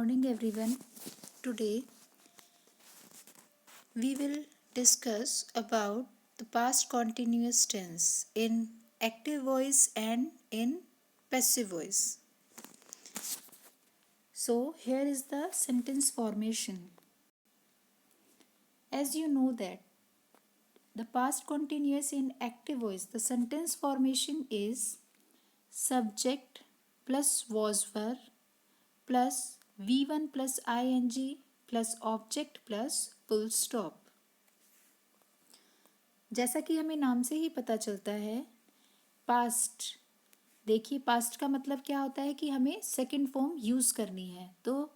morning, everyone. Today we will discuss about the past continuous tense in active voice and in passive voice. So here is the sentence formation. As you know that the past continuous in active voice, the sentence formation is subject plus was were plus V1 plus ing plus object plus full stop. जैसा कि हमें नाम से ही पता चलता है, past, देखिए past का मतलब क्या होता है कि हमें सेकंड फॉर्म यूज करनी है. तो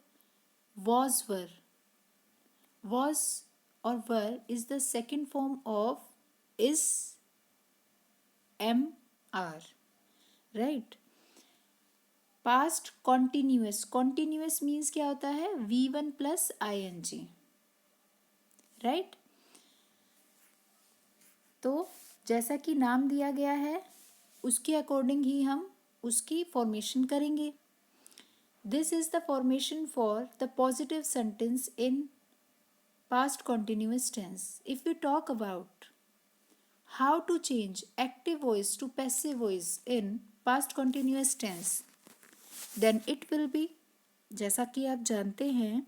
वॉज वर, वॉज और were is the second form of is am are, right. Past continuous, continuous means क्या होता है, V1 प्लस ing, राइट. तो जैसा कि नाम दिया गया है उसके अकॉर्डिंग ही हम उसकी फॉर्मेशन करेंगे. This is the formation for the positive sentence in past continuous tense. If you talk about how to change active voice to passive voice in past continuous tense, then it will be, जैसा कि आप जानते हैं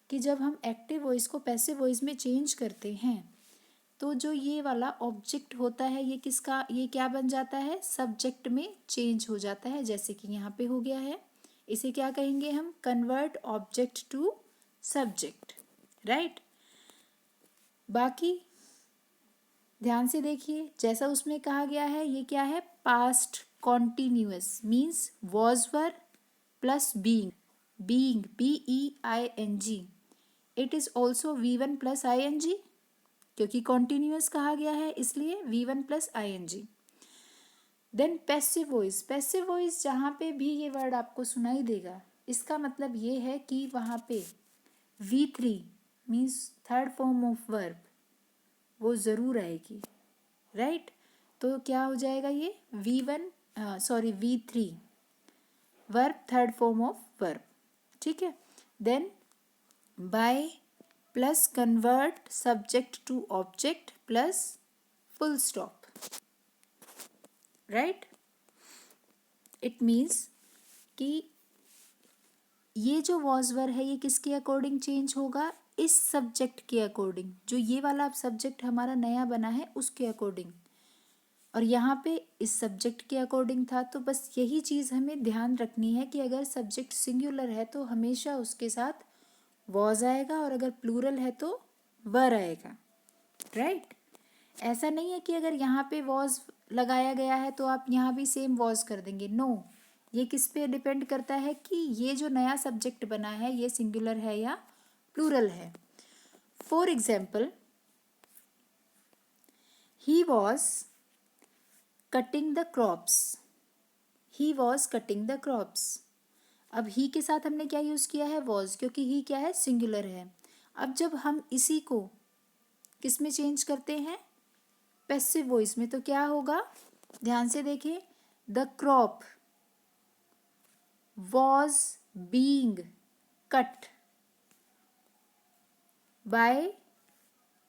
कि जब हम active voice को passive voice में चेंज करते हैं तो जो ये वाला ऑब्जेक्ट होता है ये किसका, ये क्या बन जाता है, सब्जेक्ट में चेंज हो जाता है. जैसे कि यहाँ पे हो गया है, इसे क्या कहेंगे हम, convert object to subject, right. बाकी ध्यान से देखिए, जैसा उसमें कहा गया है ये क्या है, past continuous means was were plus being, being BEING. It is also V1 plus ing, क्योंकि कॉन्टिन्यूअस कहा गया है इसलिए V1 plus ing. Then passive voice, passive voice जहाँ पे भी ये वर्ड आपको सुनाई देगा इसका मतलब ये है कि वहाँ पे V3 means third form of verb वो ज़रूर आएगी, राइट. तो क्या हो जाएगा ये V3 verb third form of verb, ठीक है. Then by plus convert subject to object plus full stop, right. It means कि ये जो वॉज वर है ये किसके अकॉर्डिंग चेंज होगा, इस सब्जेक्ट के अकॉर्डिंग, जो ये वाला सब्जेक्ट हमारा नया बना है उसके अकॉर्डिंग. और यहाँ पे इस सब्जेक्ट के अकॉर्डिंग था. तो बस यही चीज़ हमें ध्यान रखनी है कि अगर सब्जेक्ट सिंगुलर है तो हमेशा उसके साथ वॉज आएगा और अगर प्लूरल है तो वर आएगा, राइट. ऐसा नहीं है कि अगर यहाँ पे वॉज लगाया गया है तो आप यहाँ भी सेम वॉज कर देंगे, नो. ये किस पे डिपेंड करता है कि ये जो नया सब्जेक्ट बना है ये सिंगुलर है या प्लूरल है. For example, he was cutting the crops, he was cutting the crops. अब ही के साथ हमने क्या यूज़ किया है, वॉज, क्योंकि ही क्या है, सिंगुलर है. अब जब हम इसी को किस में चेंज करते हैं, पैसिव वॉइस में, तो क्या होगा, ध्यान से देखिए, the crop was being cut bye,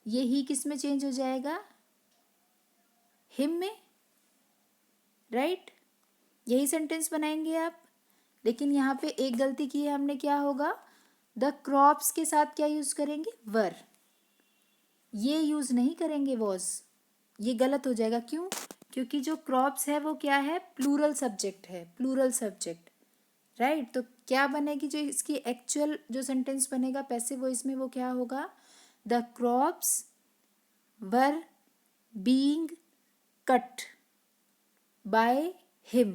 ये ही किस में चेंज हो जाएगा, हिम में, राइट. यही सेंटेंस बनाएंगे आप. लेकिन यहाँ पे एक गलती की है हमने, क्या होगा, द क्रॉप्स के साथ क्या यूज करेंगे, वर, ये यूज नहीं करेंगे वॉज, ये गलत हो जाएगा. क्यों, क्योंकि जो क्रॉप्स है वो क्या है, प्लूरल सब्जेक्ट है, प्लूरल सब्जेक्ट, राइट. तो क्या बनेगी, जो इसकी एक्चुअल जो सेंटेंस बनेगा पैसिव वॉइस में वो क्या होगा, the crops were being cut by him.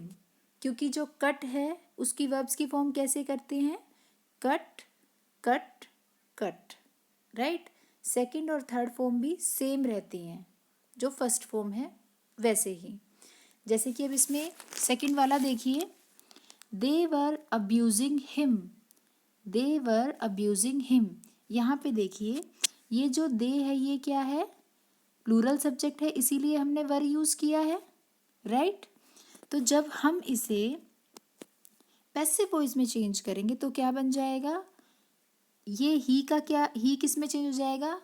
क्योंकि जो कट है उसकी वर्ब्स की फॉर्म कैसे करते हैं, cut cut cut, right. Second और थर्ड फॉर्म भी सेम रहती हैं जो फर्स्ट फॉर्म है वैसे ही. जैसे कि अब इसमें सेकंड वाला देखिए, दे were abusing him, they were abusing him. यहाँ पे देखिए ये जो दे है ये क्या है, प्लूरल सब्जेक्ट है, इसीलिए हमने वर यूज किया है, राइट. तो जब हम इसे पैसिव वॉइस में चेंज करेंगे तो क्या बन जाएगा, ये ही का क्या, ही किस में चेंज हो जाएगा,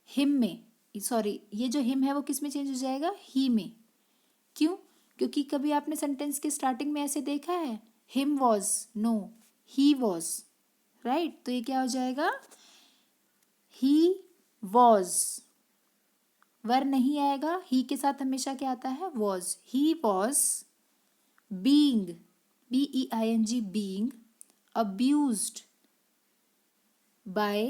हिम में, सॉरी ये जो हिम है वो किस में चेंज हो जाएगा, ही में। क्यों, क्योंकि कभी आपने सेंटेंस के स्टार्टिंग में ऐसे देखा है, him was, no he was, right. तो ये क्या हो जाएगा, ही वॉज, वर नहीं आएगा, ही के साथ हमेशा क्या आता है, was. He was being, BEING, being abused bye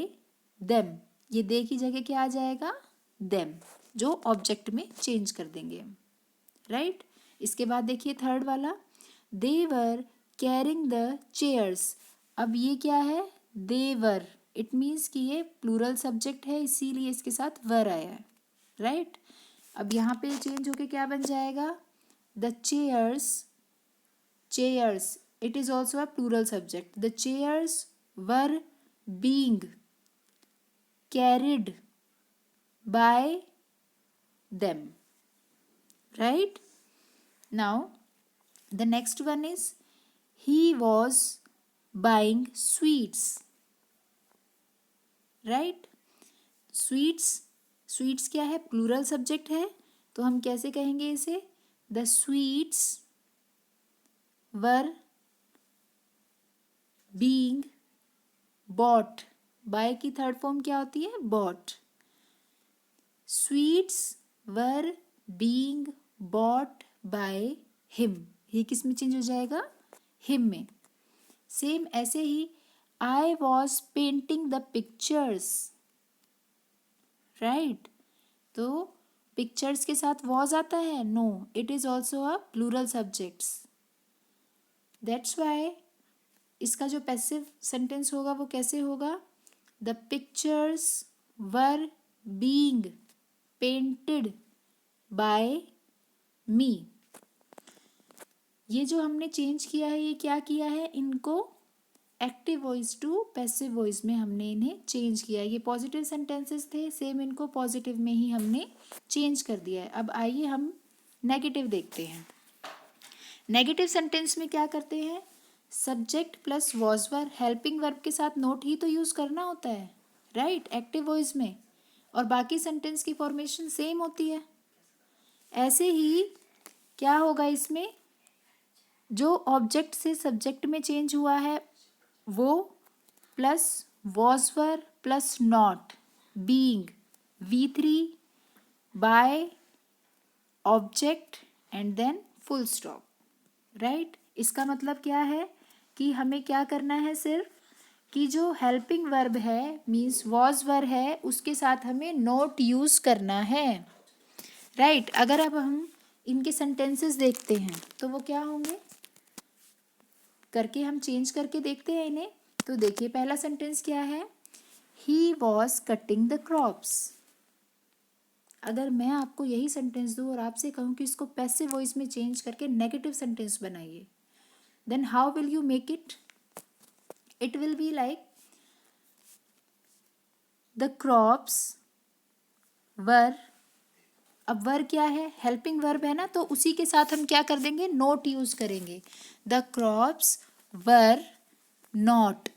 them, ये दे की जगह क्या आ जाएगा, देम, जो ऑब्जेक्ट में चेंज कर देंगे, राइट। इसके बाद देखिए थर्ड वाला, दे वर कैरिंग द चेयर्स। अब ये क्या है, दे वर, इट मीन्स कि ये प्लूरल सब्जेक्ट है, इसीलिए इसके साथ वर आया है, राइट। अब यहाँ पे चेंज होके क्या बन जाएगा, the chairs, chairs it is also a plural subject, the chairs were being carried by them, right. Now the next one is, he was buying sweets, right. sweets, sweets क्या है, plural subject है, तो हम कैसे कहेंगे इसे, the sweets were being bought, buy की third form क्या होती है, bought. Sweets were being bought by him, ये किस में चेंज हो जाएगा, हिम में। सेम ऐसे ही, I was painting the pictures, right. तो पिक्चर्स के साथ वॉज आता है, no, it is also a plural subjects, that's why इसका जो पैसिव सेंटेंस होगा वो कैसे होगा, the pictures were being painted by me. ये जो हमने चेंज किया है, ये क्या किया है, इनको active voice to passive voice में हमने इन्हें चेंज किया है। ये पॉजिटिव सेंटेंसेस थे, सेम इनको पॉजिटिव में ही हमने चेंज कर दिया है। अब आइए हम नेगेटिव देखते हैं। नेगेटिव सेंटेंस में क्या करते हैं, subject plus was were, helping verb के साथ नोट ही तो यूज करना होता है, राइट, एक्टिव वॉइस में, और बाकी सेंटेंस की फॉर्मेशन सेम होती है। ऐसे ही क्या होगा इसमें, जो ऑब्जेक्ट से सब्जेक्ट में चेंज हुआ है वो plus was were plus not being V3 by object and then full stop, right. इसका मतलब क्या है कि हमें क्या करना है, सिर्फ कि जो हेल्पिंग वर्ब है मीन्स वॉज वर है, उसके साथ हमें नोट यूज करना है, राइट। अगर अब हम इनके सेंटेंसेस देखते हैं तो वो क्या होंगे, करके हम चेंज करके देखते हैं इन्हें। तो देखिए पहला सेंटेंस क्या है, he was cutting the crops. अगर मैं आपको यही सेंटेंस दूँ और आपसे कहूँ कि इसको पैसिव वॉइस में चेंज करके नेगेटिव सेंटेंस बनाइए, then how will you make it? It will be like, the crops were, अब वर क्या है, हेल्पिंग वर्ब है ना, तो उसी के साथ हम क्या कर देंगे, नोट यूज करेंगे। The crops were not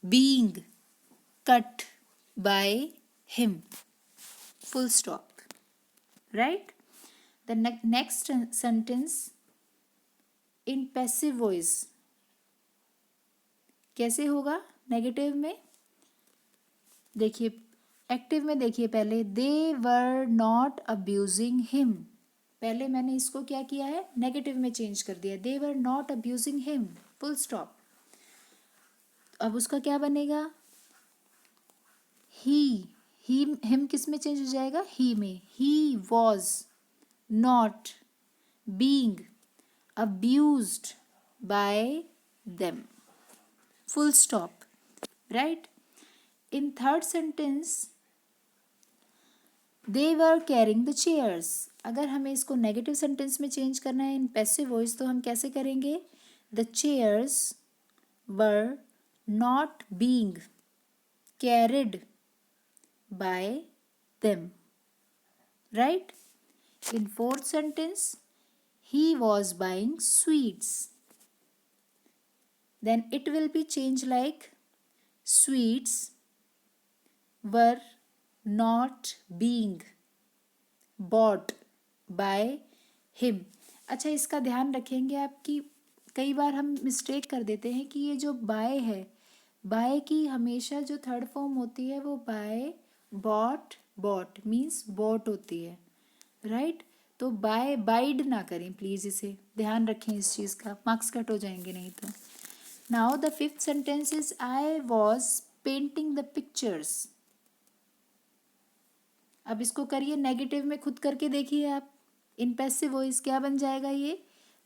being cut by him, full stop, right. The next sentence in passive voice कैसे होगा नेगेटिव में, देखिए एक्टिव में देखिए पहले, दे वर नॉट अब्यूजिंग हिम, पहले मैंने इसको क्या किया है, नेगेटिव में चेंज कर दिया, they were not abusing him, full stop. अब उसका क्या बनेगा, ही हिम किस में चेंज हो जाएगा, ही में, he was not being abused bye them, full stop, right. In third sentence, they were carrying the chairs। अगर हमें इसको नेगेटिव सेंटेंस में चेंज करना है इन पैसिव वॉइस, तो हम कैसे करेंगे, the chairs were not being carried by them, right. In fourth sentence, he was buying sweets। then it will be changed like sweets were not being bought by him. अच्छा, इसका ध्यान रखेंगे आप कि कई बार हम मिस्टेक कर देते हैं कि ये जो बाय है, बाय की हमेशा जो थर्ड फॉर्म होती है वो buy, bought, bought means bought होती है, राइट? तो बाय, बाइड ना करें प्लीज़, इसे ध्यान रखें इस चीज़ का, मार्क्स कट हो जाएंगे नहीं तो. Now the fifth sentence is I was painting the pictures. अब इसको करिए नेगेटिव में, खुद करके देखिए आप. इन पैसिव वॉइस क्या बन जाएगा ये?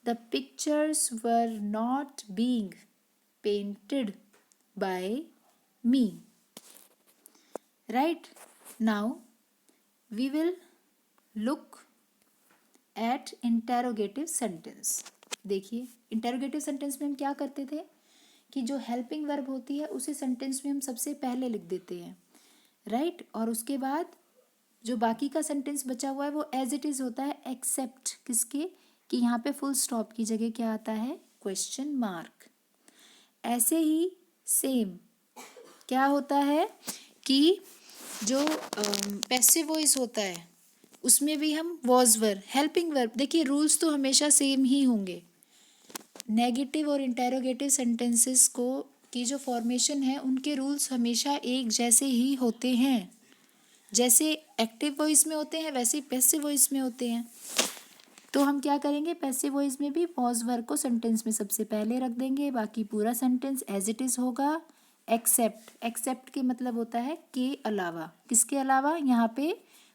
The pictures were not being painted by me. Right? Now we will look at interrogative sentence. देखिए, इंटेरोगेटिव सेंटेंस में हम क्या करते थे कि जो हेल्पिंग वर्ब होती है उसे सेंटेंस में हम सबसे पहले लिख देते हैं, राइट? और उसके बाद जो बाकी का सेंटेंस बचा हुआ है वो एज इट इज़ होता है, एक्सेप्ट किसके, कि यहाँ पे फुल स्टॉप की जगह क्या आता है? Question mark. ऐसे ही सेम क्या होता है कि जो पैसिव वॉइस होता है उसमें भी हम वॉज वर, हेल्पिंग वर्ब. देखिए, रूल्स तो हमेशा सेम ही होंगे. नेगेटिव और इंटेरोगेटिव सेंटेंसेस को की जो फॉर्मेशन है उनके रूल्स हमेशा एक जैसे ही होते हैं. जैसे एक्टिव वॉइस में होते हैं वैसे ही पैसिव वॉइस में होते हैं. तो हम क्या करेंगे, पैसिव वॉइस में भी वॉज वर्ब को सेंटेंस में सबसे पहले रख देंगे, बाकी पूरा सेंटेंस एज इट इज़ होगा. एक्सेप्ट, एक्सेप्ट के मतलब होता है के अलावा. किसके अलावा? यहाँ पे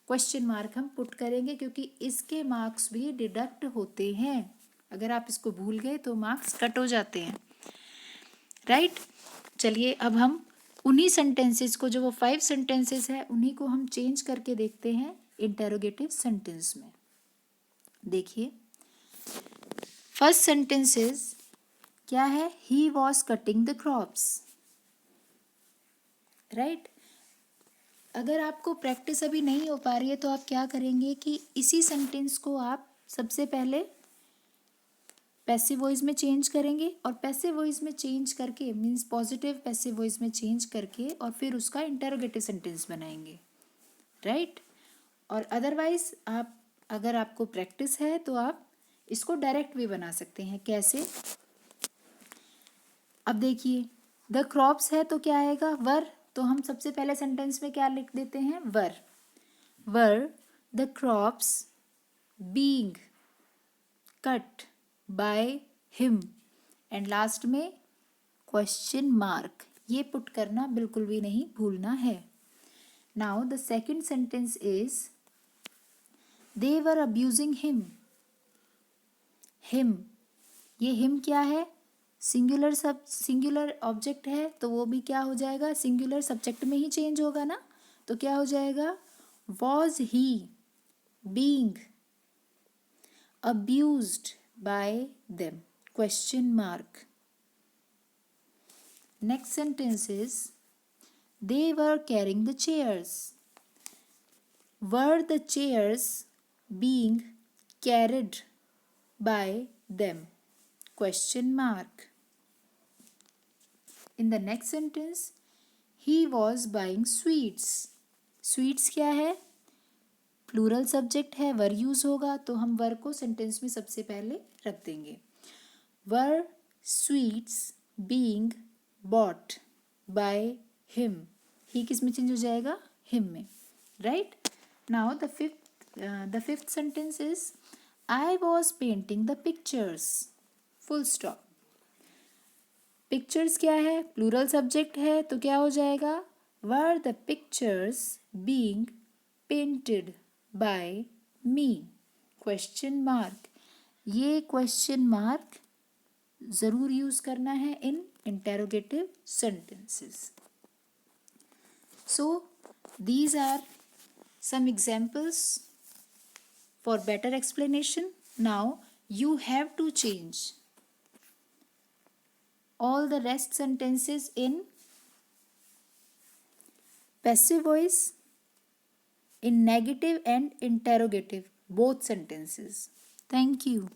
क्वेश्चन मार्क हम पुट करेंगे क्योंकि इसके मार्क्स भी डिडक्ट होते हैं. अगर आप इसको भूल गए तो मार्क्स कट हो जाते हैं, राइट? चलिए अब हम उन्हीं सेंटेंसेस को, जो वो 5 सेंटेंसेस है, उन्हीं को हम चेंज करके देखते हैं इंटेरोगेटिव सेंटेंस में. देखिए, फर्स्ट सेंटेंसेस क्या है? He was cutting the crops, right? अगर आपको प्रैक्टिस अभी नहीं हो पा रही है तो आप क्या करेंगे कि इसी सेंटेंस को आप सबसे पहले पैसिव वॉइस में चेंज करेंगे और पैसिव वॉइस में चेंज करके मीन्स पॉजिटिव पैसिव वॉइस में चेंज करके और फिर उसका इंटरोगेटिव सेंटेंस बनाएंगे, राइट? और अदरवाइज आप, अगर आपको प्रैक्टिस है तो आप इसको डायरेक्ट भी बना सकते हैं. कैसे? अब देखिए, द क्रॉप्स है तो क्या आएगा? वर. तो हम सबसे पहले सेंटेंस में क्या लिख देते हैं? Were. Were the crops being cut by him. And last में क्वेश्चन मार्क. ये पुट करना बिल्कुल भी नहीं भूलना है. Now the second sentence is they were abusing him. Him, ये हिम क्या है? सिंगुलर सिंगुलर ऑब्जेक्ट है तो वो भी क्या हो जाएगा? सिंगुलर सब्जेक्ट में ही चेंज होगा ना. तो क्या हो जाएगा? Was he being abused bye them? Question mark. Next sentence is they were carrying the chairs. Were the chairs being carried by them? Question mark. In the next sentence, he was buying sweets. Sweets क्या है? Plural subject है, were use होगा तो हम वर को sentence में सबसे पहले रख देंगे. Were sweets being bought by him. He किस में चेंज हो जाएगा? हिम में, right? Now the fifth sentence is I was painting the pictures. Full stop. Pictures क्या है? प्लूरल सब्जेक्ट है तो क्या हो जाएगा? Were the pictures being painted by me? Question mark. ये क्वेश्चन मार्क ज़रूर यूज़ करना है in interrogative sentences. So these are some examples for better explanation. Now you have to change all the rest sentences in passive voice, in negative and interrogative, both sentences. Thank you.